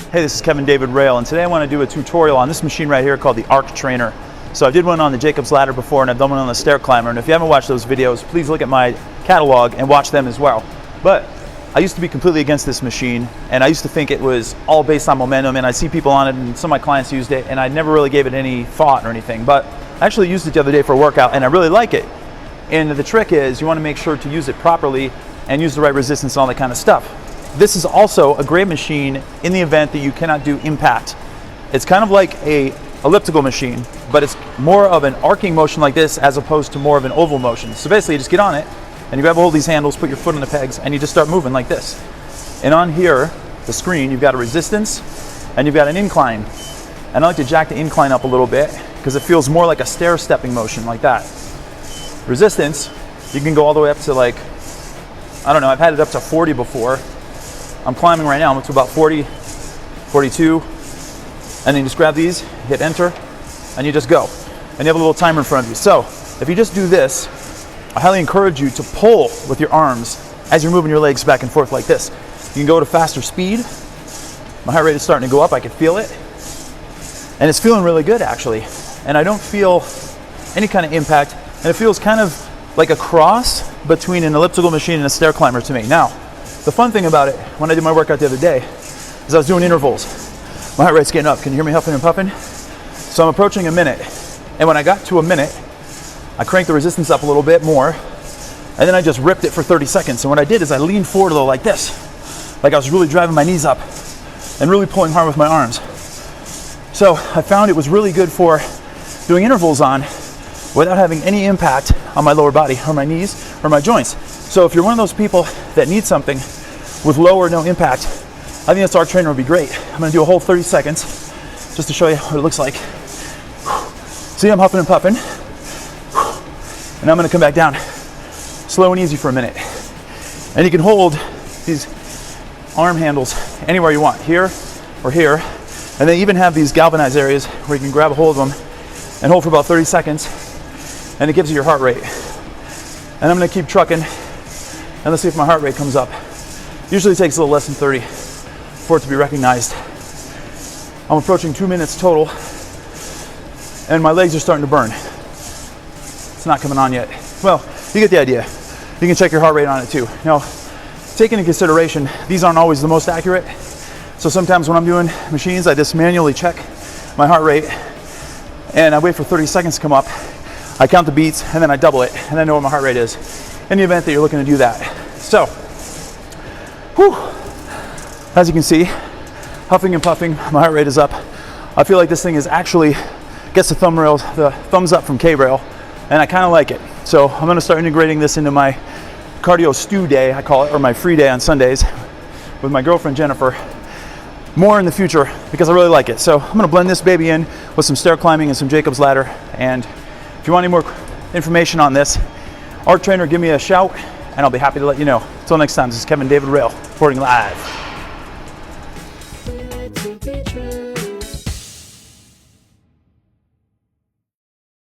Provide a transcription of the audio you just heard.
Hey, this is Kevin David Rail, and today I want to do a tutorial on this machine right here called the Arc Trainer. So I did one on the Jacob's Ladder before, and I've done one on the stair climber, and if you haven't watched those videos, please look at my catalog and watch them as well. But I used to be completely against this machine, and I used to think it was all based on momentum, and I see people on it, and some of my clients used it, and I never really gave it any thought or anything. But I actually used it the other day for a workout, and I really like it. And the trick is you want to make sure to use it properly and use the right resistance and all that kind of stuff. This is also a great machine in the event that you cannot do impact. It's kind of like a elliptical machine, but it's more of an arcing motion like this as opposed to more of an oval motion. So basically you just get on it and you grab a hold of these handles, put your foot on the pegs, and you just start moving like this. And on here, the screen, you've got a resistance and you've got an incline. And I like to jack the incline up a little bit because it feels more like a stair stepping motion like that. Resistance, you can go all the way up to like, I don't know, I've had it up to 40 before. I'm climbing right now, I'm up to about 40, 42, and then you just grab these, hit enter, and you just go. And you have a little timer in front of you. So, if you just do this, I highly encourage you to pull with your arms as you're moving your legs back and forth like this. You can go to faster speed. My heart rate is starting to go up, I can feel it. And it's feeling really good actually. And I don't feel any kind of impact, and it feels kind of like a cross between an elliptical machine and a stair climber to me. Now, the fun thing about it, when I did my workout the other day, is I was doing intervals. My heart rate's getting up. Can you hear me huffing and puffing? So I'm approaching a minute. And when I got to a minute, I cranked the resistance up a little bit more, and then I just ripped it for 30 seconds. And what I did is I leaned forward a little like this, like I was really driving my knees up and really pulling hard with my arms. So I found it was really good for doing intervals on without having any impact on my lower body or my knees or my joints. So if you're one of those people that need something with low or no impact, I think this Arc Trainer would be great. I'm gonna do a whole 30 seconds just to show you what it looks like. See, I'm huffing and puffing. And I'm gonna come back down slow and easy for a minute. And you can hold these arm handles anywhere you want, here or here. And they even have these galvanized areas where you can grab a hold of them and hold for about 30 seconds, and it gives you your heart rate. And I'm gonna keep trucking, and let's see if my heart rate comes up. Usually it takes a little less than 30 for it to be recognized. I'm approaching 2 minutes total, and my legs are starting to burn. It's not coming on yet. Well, you get the idea. You can check your heart rate on it too. Now, take into consideration, these aren't always the most accurate. So sometimes when I'm doing machines, I just manually check my heart rate, and I wait for 30 seconds to come up. I count the beats, and then I double it, and I know what my heart rate is in the event that you're looking to do that. So, whew, as you can see, huffing and puffing, my heart rate is up. I feel like this thing is actually gets the thumbs up from K-Rail, and I kind of like it. So I'm gonna start integrating this into my cardio stew day, I call it, or my free day on Sundays with my girlfriend Jennifer. More in the future because I really like it. So I'm gonna blend this baby in with some stair climbing and some Jacob's Ladder. And if you want any more information on this Arc Trainer, give me a shout and I'll be happy to let you know. Until next time, this is Kevin David Rail, reporting live.